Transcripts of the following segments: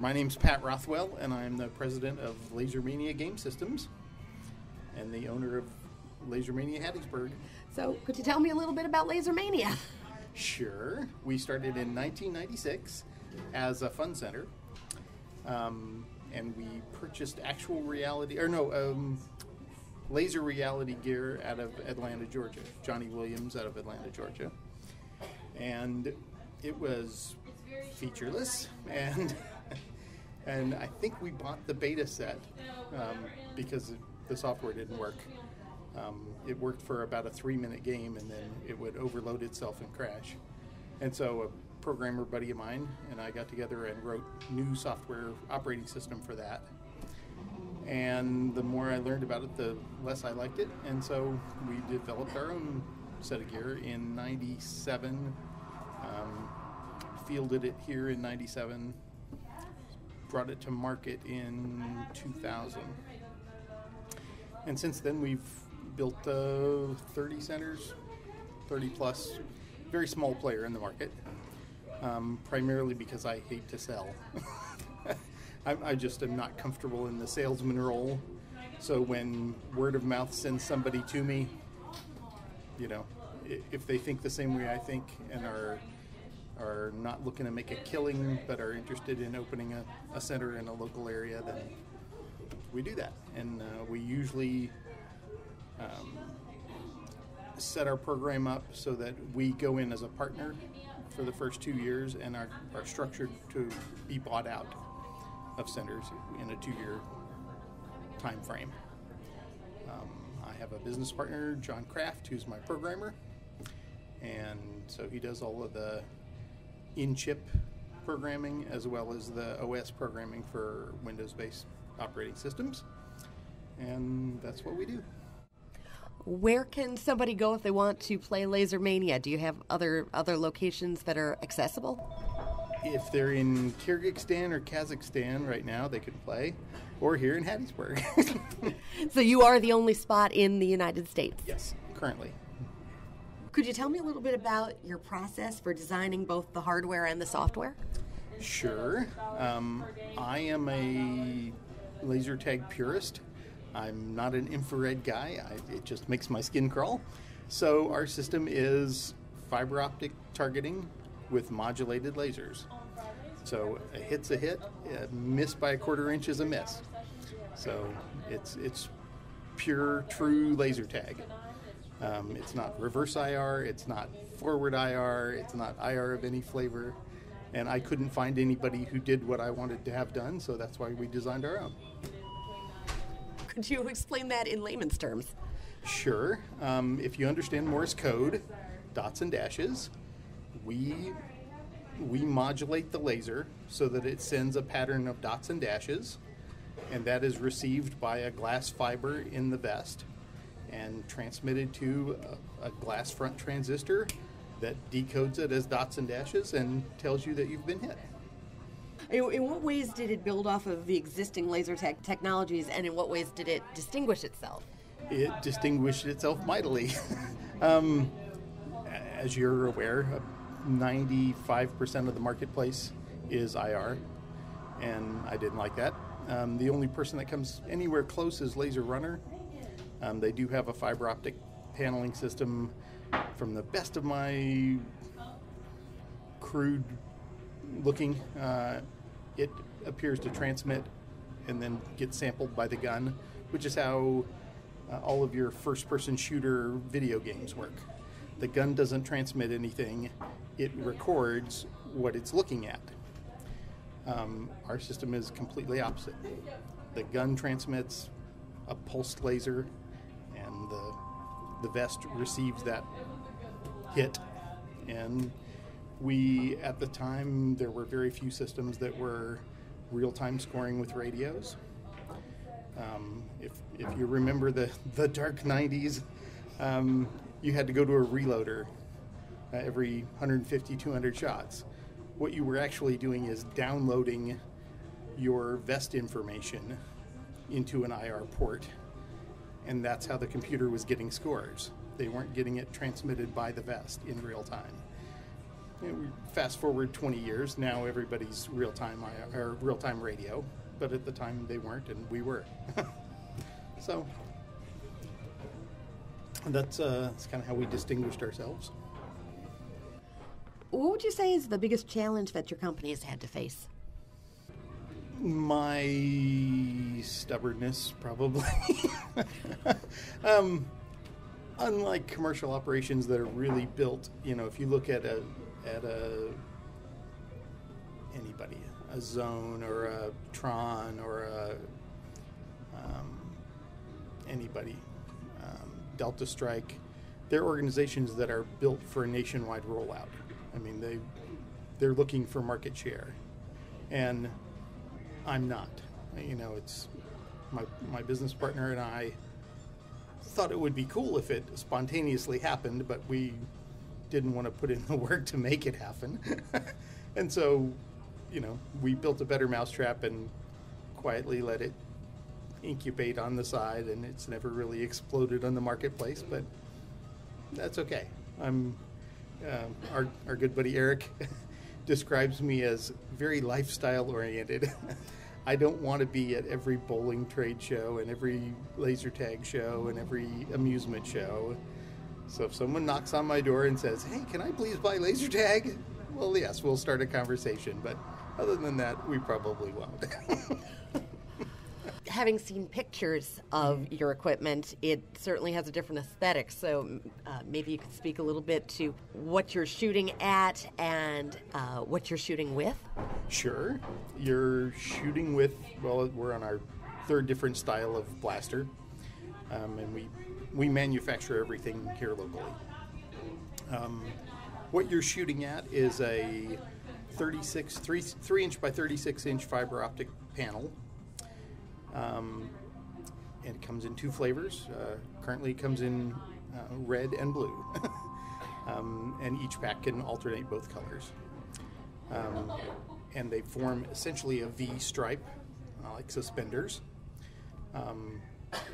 My name's Pat Rothwell, and I'm the president of Laser Mania Game Systems and the owner of Laser Mania Hattiesburg. So, could you tell me a little bit about Laser Mania? Sure. We started in 1996 as a fun center, and we purchased laser reality gear out of Atlanta, Georgia. Johnny Williams out of Atlanta, Georgia. And it was featureless, and I think we bought the beta set because the software didn't work. It worked for about a 3-minute game, and then it would overload itself and crash. And so a programmer buddy of mine and I got together and wrote new software operating system for that. And the more I learned about it, the less I liked it. And so we developed our own set of gear in 97, fielded it here in 97, brought it to market in 2000. And since then we've built 30 centers, 30 plus, very small player in the market, primarily because I hate to sell. I just am not comfortable in the salesman role. So when word of mouth sends somebody to me, you know, if they think the same way I think and are not looking to make a killing but are interested in opening a center in a local area, then we do that. And we usually set our program up so that we go in as a partner for the first 2 years and are structured to be bought out of centers in a 2-year time frame. I have a business partner, John Kraft, who's my programmer, and so he does all of the in-chip programming as well as the OS programming for Windows-based operating systems, and that's what we do. Where can somebody go if they want to play Laser Mania? Do you have other locations that are accessible? If they're in Kyrgyzstan or Kazakhstan right now, they can play, or here in Hattiesburg. So you are the only spot in the United States? Yes, currently. Could you tell me a little bit about your process for designing both the hardware and the software? Sure. I am a laser tag purist. I'm not an infrared guy. It just makes my skin crawl. So our system is fiber optic targeting with modulated lasers. So a hit's a hit, a miss by a 1/4 inch is a miss. So it's pure, true laser tag. It's not reverse IR, it's not forward IR, it's not IR of any flavor. And I couldn't find anybody who did what I wanted to have done, so that's why we designed our own. Could you explain that in layman's terms? Sure. If you understand Morse code, dots and dashes, we modulate the laser so that it sends a pattern of dots and dashes, and that is received by a glass fiber in the vest and transmitted to a glass front transistor that decodes it as dots and dashes and tells you that you've been hit. In what ways did it build off of the existing laser technologies, and in what ways did it distinguish itself? It distinguished itself mightily. As you're aware, 95% of the marketplace is IR, and I didn't like that. The only person that comes anywhere close is Laser Runner. They do have a fiber optic paneling system. From the best of my crude looking, it appears to transmit and then get sampled by the gun, which is how all of your first-person shooter video games work. The gun doesn't transmit anything, it records what it's looking at. Our system is completely opposite. The gun transmits a pulsed laser, and the vest receives that hit. And we, at the time, there were very few systems that were real-time scoring with radios. If you remember the dark 90s, you had to go to a reloader every 150, 200 shots. What you were actually doing is downloading your vest information into an IR port, and that's how the computer was getting scores. They weren't getting it transmitted by the vest in real time. Fast forward 20 years, now everybody's real-time radio, but at the time they weren't, and we were. So that's kind of how we distinguished ourselves. What would you say is the biggest challenge that your company has had to face? My stubbornness, probably. Unlike commercial operations that are really built, if you look at anybody, a Zone or a Tron or anybody, Delta Strike, they're organizations that are built for a nationwide rollout. I mean, they're looking for market share, and I'm not. It's my business partner and I thought it would be cool if it spontaneously happened, but we didn't want to put in the work to make it happen. And so, we built a better mousetrap and quietly let it incubate on the side, and it's never really exploded on the marketplace, but that's okay. Our good buddy Eric describes me as very lifestyle oriented. I don't want to be at every bowling trade show and every laser tag show and every amusement show. So if someone knocks on my door and says, "Hey, can I please buy laser tag?" Well, yes, we'll start a conversation, but other than that, we probably won't. Having seen pictures of your equipment, it certainly has a different aesthetic. So maybe you could speak a little bit to what you're shooting at and what you're shooting with. Sure. You're shooting with, well, we're on our third different style of blaster. And we manufacture everything here locally. What you're shooting at is a 3-inch by 36-inch fiber optic panel. It comes in two flavors. Currently it comes in red and blue. And each pack can alternate both colors. And they form essentially a V stripe, like suspenders.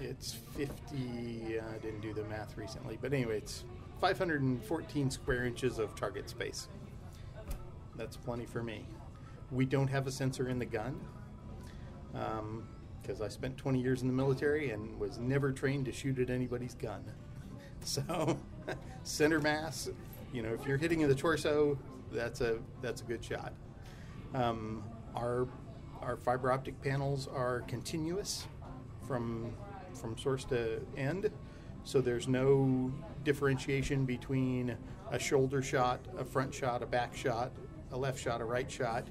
It's 50, I didn't do the math recently, but anyway, it's 514 square inches of target space. That's plenty for me. We don't have a sensor in the gun. Because I spent 20 years in the military and was never trained to shoot at anybody's gun. So, center mass, if you're hitting in the torso, that's a good shot. Our fiber optic panels are continuous from source to end, so there's no differentiation between a shoulder shot, a front shot, a back shot, a left shot, a right shot.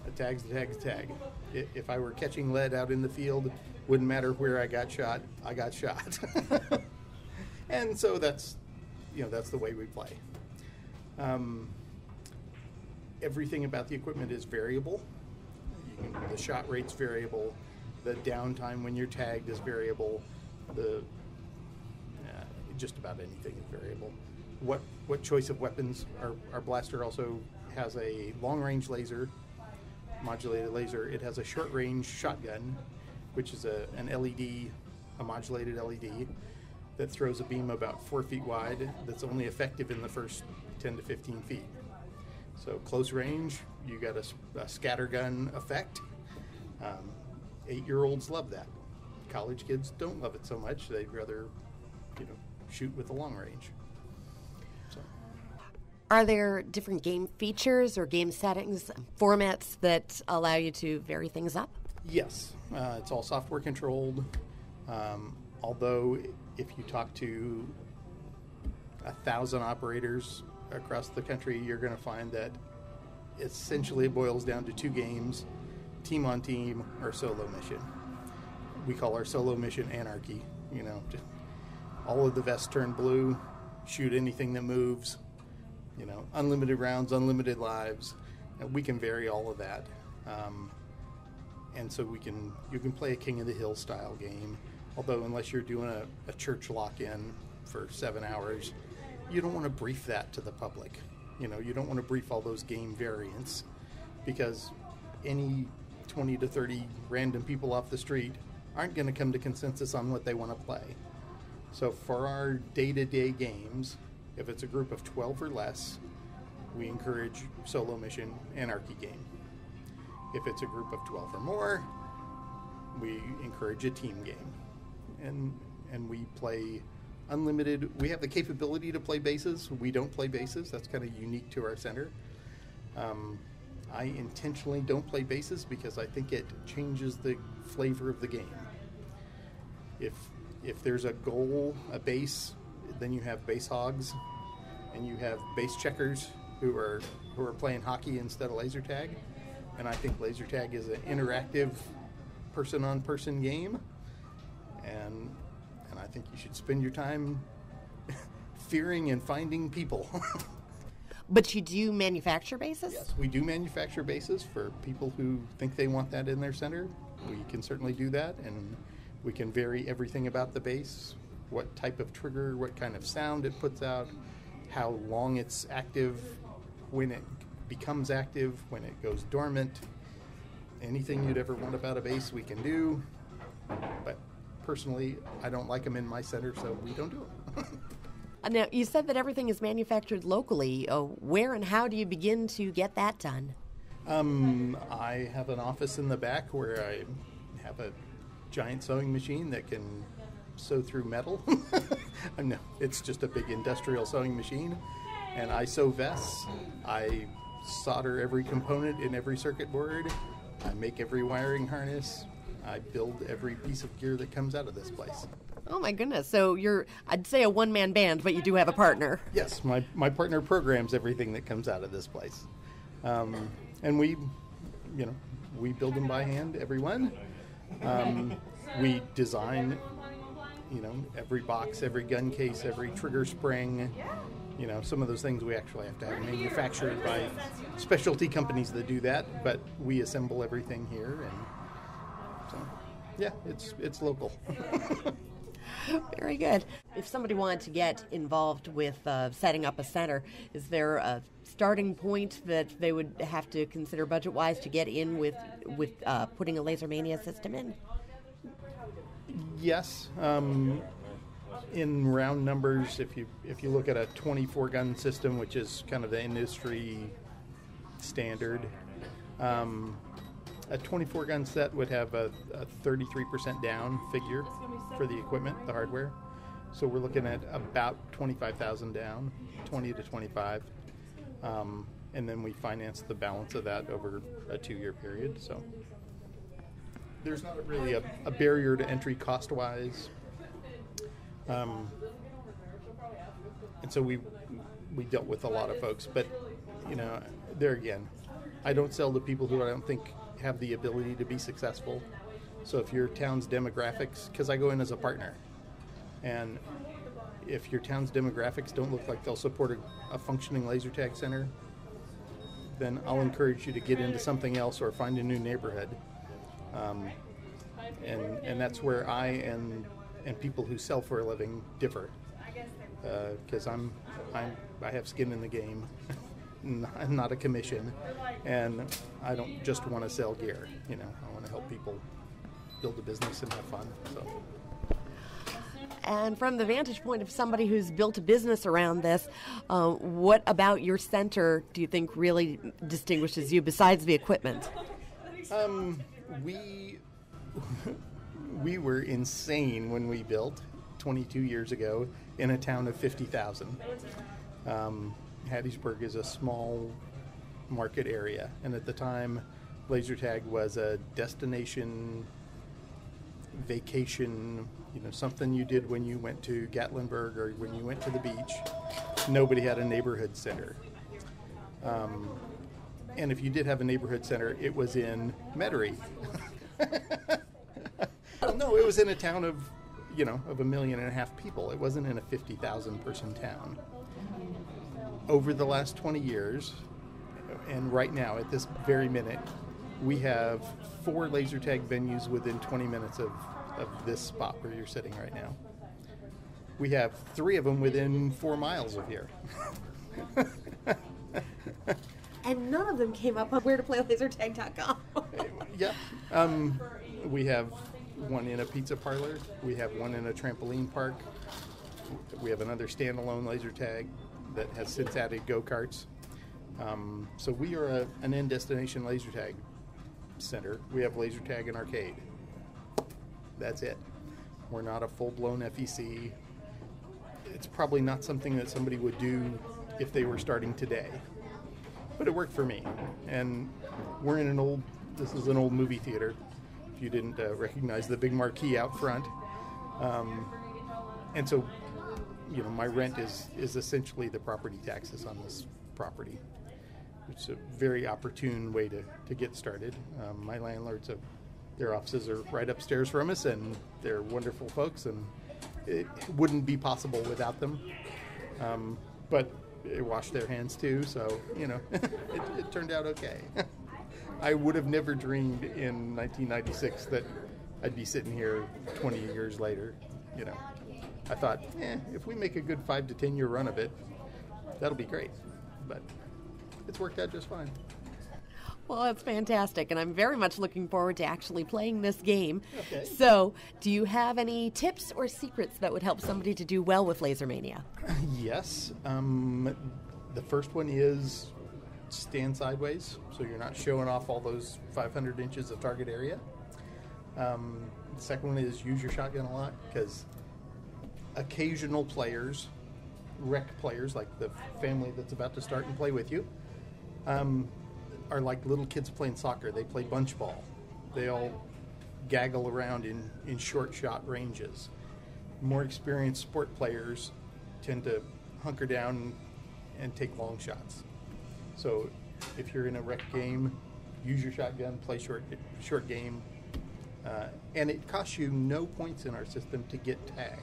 A tag's a tag's a tag. If I were catching lead out in the field, wouldn't matter where I got shot, I got shot. And so that's the way we play. Everything about the equipment is variable. The shot rate's variable. The downtime when you're tagged is variable. Just about anything is variable. What choice of weapons? Our blaster also has a long-range laser, modulated laser. It has a short-range shotgun, which is an LED, a modulated LED that throws a beam about 4 feet wide that's only effective in the first 10 to 15 feet. So close range, you got a scatter gun effect. 8-year-olds love that. College kids don't love it so much. They'd rather, shoot with the long range. So. Are there different game features or game settings, formats that allow you to vary things up? Yes. It's all software controlled. Although if you talk to 1,000 operators across the country, you're going to find that essentially it boils down to 2 games, team on team or solo mission. We call our solo mission anarchy. All of the vests turn blue, shoot anything that moves, unlimited rounds, unlimited lives. We can vary all of that. And so you can play a King of the Hill style game, although unless you're doing a church lock-in for 7 hours, you don't want to brief that to the public. You don't want to brief all those game variants, because any 20 to 30 random people off the street aren't going to come to consensus on what they want to play. So for our day-to-day games, if it's a group of 12 or less, we encourage solo mission anarchy game. If it's a group of 12 or more, we encourage a team game. And we play unlimited. We have the capability to play bases. We don't play bases. That's kind of unique to our center. I intentionally don't play bases because I think it changes the flavor of the game. If there's a goal, a base, then you have base hogs, and you have base checkers who are playing hockey instead of laser tag. And I think laser tag is an interactive person-on-person game, and I think you should spend your time fearing and finding people. But you do manufacture bases? Yes, we do manufacture bases for people who think they want that in their center. We can certainly do that, and we can vary everything about the base, what type of trigger, what kind of sound it puts out, how long it's active, when it becomes active, when it goes dormant. Anything you'd ever want about a base, we can do. But personally, I don't like them in my center, so we don't do them. Now, you said that everything is manufactured locally. Where and how do you begin to get that done? I have an office in the back where I have a giant sewing machine that can sew through metal. No, it's just a big industrial sewing machine. And I sew vests. I solder every component in every circuit board. I make every wiring harness. I build every piece of gear that comes out of this place. Oh my goodness. So you're, I'd say, a one-man band, but you do have a partner. Yes, my partner programs everything that comes out of this place. And we build them by hand, every one. We design, every box, every gun case, every trigger spring. Some of those things we actually have to have manufactured by specialty companies that do that, but we assemble everything here, and so, yeah, it's local. Very good. If somebody wanted to get involved with setting up a center, is there a starting point that they would have to consider budget-wise to get in with putting a Laser Mania system in? Yes. In round numbers, if you look at a 24-gun system, which is kind of the industry standard, a 24-gun set would have a 33% down figure for the equipment, the hardware. So we're looking at about $25,000 down, 20 to 25, and then we finance the balance of that over a 2-year period. So there's not really a barrier to entry cost-wise. And so we dealt with a lot of folks, but there again, I don't sell to people who I don't think have the ability to be successful. So if your town's demographics, because I go in as a partner, and if your town's demographics don't look like they'll support a functioning laser tag center, then I'll encourage you to get into something else or find a new neighborhood. And that's where I and people who sell for a living differ, because I have skin in the game. I'm not a commission, and I don't just want to sell gear. I want to help people build a business and have fun. So. And from the vantage point of somebody who's built a business around this, what about your center do you think really distinguishes you besides the equipment? We were insane when we built 22 years ago in a town of 50,000. Hattiesburg is a small market area, and at the time, laser tag was a destination vacation, something you did when you went to Gatlinburg or when you went to the beach. Nobody had a neighborhood center. And if you did have a neighborhood center, it was in Metairie. No, it was in a town of 1.5 million people. It wasn't in a 50,000 person town. Over the last 20 years, and right now at this very minute, we have 4 laser tag venues within 20 minutes of this spot where you're sitting right now. We have 3 of them within 4 miles of here. And none of them came up on wheretoplaylasertag.com. Yeah. We have one in a pizza parlor. We have one in a trampoline park. We have another standalone laser tag that has since added go-karts. So we are an in-destination laser tag center. We have laser tag and arcade. That's it. We're not a full-blown FEC. It's probably not something that somebody would do if they were starting today. But it worked for me. And we're in this is an old movie theater, if you didn't recognize the big marquee out front. And so, my rent is essentially the property taxes on this property. It's a very opportune way to get started. My landlords, their offices are right upstairs from us, and they're wonderful folks, and it wouldn't be possible without them. But they wash their hands too, so, it turned out okay. I would have never dreamed in 1996 that I'd be sitting here 20 years later. I thought, if we make a good 5 to 10 year run of it, that'll be great. But it's worked out just fine. Well, that's fantastic, and I'm very much looking forward to actually playing this game. Okay. So, do you have any tips or secrets that would help somebody to do well with Laser Mania? Yes. The first one is stand sideways, so you're not showing off all those 500 inches of target area. The second one is use your shotgun a lot, because occasional players, rec players, like the family that's about to start and play with you, are like little kids playing soccer. They play bunch ball. They all gaggle around in short shot ranges. More experienced sport players tend to hunker down and take long shots. So if you're in a rec game, use your shotgun, play short game. And it costs you no points in our system to get tagged.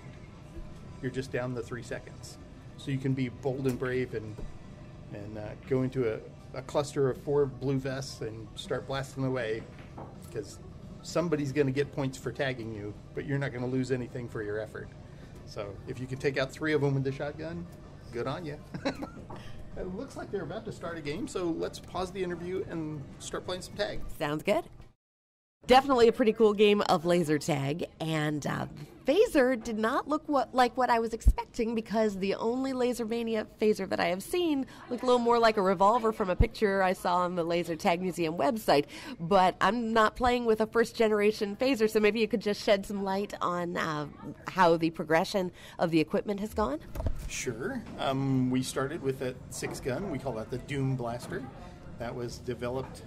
You're just down the 3 seconds. So you can be bold and brave and go into a cluster of 4 blue vests and start blasting away, because somebody's going to get points for tagging you, but you're not going to lose anything for your effort. So if you can take out 3 of them with the shotgun, good on you. It looks like they're about to start a game, so let's pause the interview and start playing some tag. Sounds good. Definitely a pretty cool game of laser tag, and phaser did not look like what I was expecting, because the only Laser Mania phaser that I have seen looked a little more like a revolver from a picture I saw on the Laser Tag Museum website. But I'm not playing with a first-generation phaser, so maybe you could just shed some light on how the progression of the equipment has gone? Sure. We started with a 6-gun. We call that the Doom Blaster. That was developed...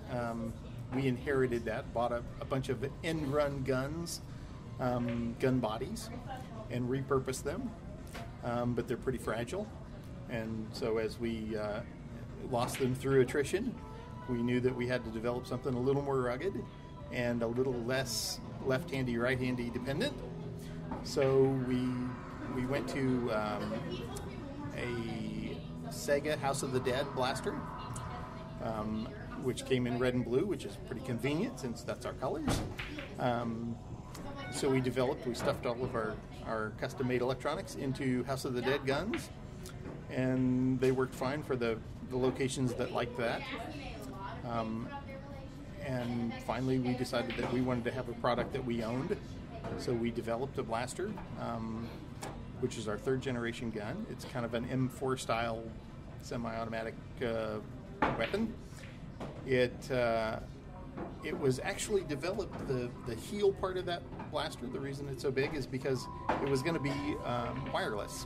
we inherited that, bought a bunch of end-run guns, gun bodies, and repurposed them. But they're pretty fragile. And so as we lost them through attrition, we knew that we had to develop something a little more rugged and a little less left-handy, right-handy dependent. So we went to a Sega House of the Dead blaster, which came in red and blue, which is pretty convenient since that's our colors. So we stuffed all of our custom-made electronics into House of the Dead guns, and they worked fine for the locations that liked that. And finally, we decided that we wanted to have a product that we owned, so we developed a blaster, which is our 3rd-generation gun. It's kind of an M4-style semi-automatic weapon. It was actually developed, the heel part of that blaster, the reason it's so big is because it was going to be wireless.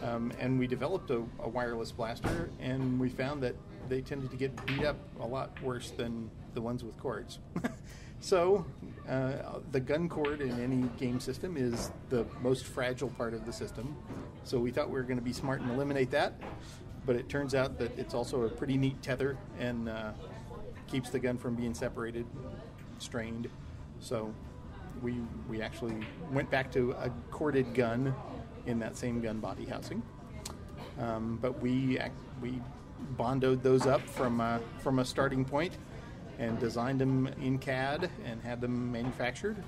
And we developed a wireless blaster, and we found that they tended to get beat up a lot worse than the ones with cords. So the gun cord in any game system is the most fragile part of the system. So we thought we were going to be smart and eliminate that. But it turns out that it's also a pretty neat tether and keeps the gun from being separated, strained. So we actually went back to a corded gun in that same gun body housing. But we bondoed those up from a starting point and designed them in CAD and had them manufactured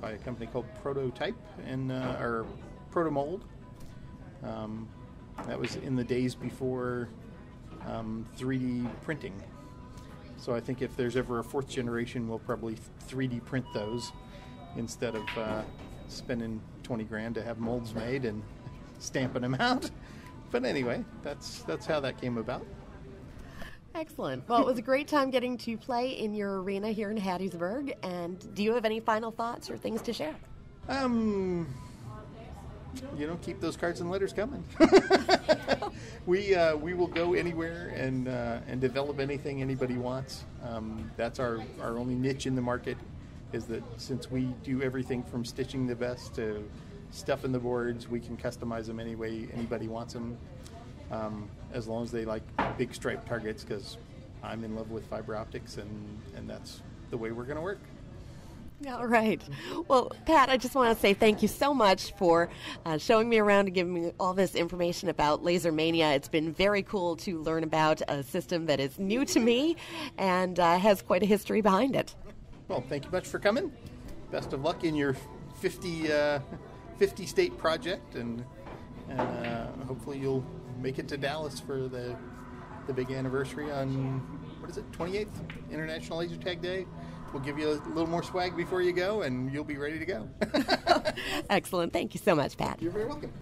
by a company called Prototype or Protomold. That was in the days before 3D printing. So I think if there's ever a 4th generation, we'll probably 3D print those instead of spending $20,000 to have molds made and stamping them out But anyway, that's how that came about. Excellent. Well, it was a great time getting to play in your arena here in Hattiesburg. And do you have any final thoughts or things to share? Keep those cards and letters coming. We will go anywhere and develop anything anybody wants. That's our only niche in the market, is that since we do everything from stitching the vest to stuffing the boards, we can customize them any way anybody wants them, as long as they like big striped targets, because I'm in love with fiber optics, and that's the way we're going to work. All right. Well, Pat, I just want to say thank you so much for showing me around and giving me all this information about Laser Mania. It's been very cool to learn about a system that is new to me and has quite a history behind it. Well, thank you much for coming. Best of luck in your 50-state project, and hopefully you'll make it to Dallas for the big anniversary on, 28th, International Laser Tag Day. We'll give you a little more swag before you go, and you'll be ready to go. Excellent. Thank you so much, Pat. You're very welcome.